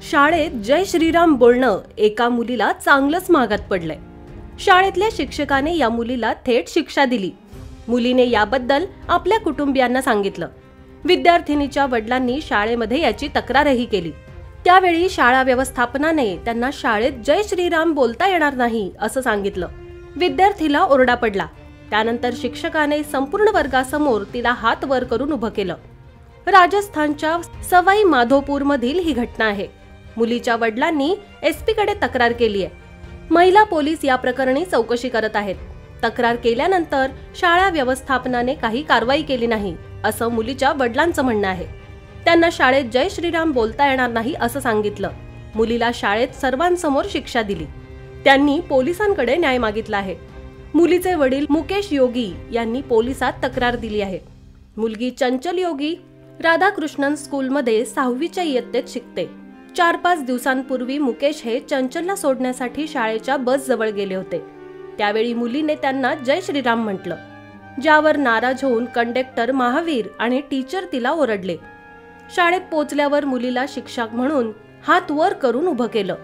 शाळेत जय श्रीराम बोलणं एका मुलीला चांगलंच महागात पडलंय। शाळेतल्या शिक्षकाने या मुलीला थेट शिक्षा दिली। मुलीने याबद्दल आपल्या कुटुंबियांना सांगितलं। विद्यार्थिनीच्या वडिलांनी शाळेमध्ये याची तक्रारही केली। त्यावेळी शाळा व्यवस्थापनाने त्यांना शाळेत जय श्रीराम बोलता येणार नाही असं सांगितलं। विद्यार्थीला ओरडा पडला। त्यानंतर शिक्षकाने संपूर्ण वर्गासमोर तिला हात वर करून उभं केलं। राजस्थानच्या सवाई माधोपूर मधील ही घटना आहे। मुलीच्या वडिलांनी एसपी कडे तक्रार केली आहे। महिला पोलीस या प्रकरणी चौकशी करत आहेत। तक्रार केल्यानंतर शाळा व्यवस्थापनाने काही कारवाई केली नाही असं मुलीच्या वडिलांचं म्हणणं आहे। त्यांना शाळेत जय श्रीराम बोलता येणार नाही असं सांगितलं। मुलीला शाळेत सर्वांसमोर शिक्षा दिली। त्यांनी पोलिसांकडे न्याय मागितला आहे। मुलीचे वडील मुकेश योगी यांनी पोलिसात तक्रार दिली आहे। मुलगी चंचल योगी राधाकृष्णन स्कूलमध्ये 6वीच्या इयत्तेत शिकते। 4-5 दिवसांपूर्वी मुकेश हे चंचलला सोडण्यासाठी शाळेच्या बस जवळ गेले होते। त्यावेळी मुलीने त्यांना जय श्रीराम म्हटलं, ज्यावर नाराज होऊन कंडक्टर महावीर आणि टीचर तिला ओरडले। शाळेत पोहोचल्यावर मुलीला शिक्षक म्हणून हात वर करून उभं केलं।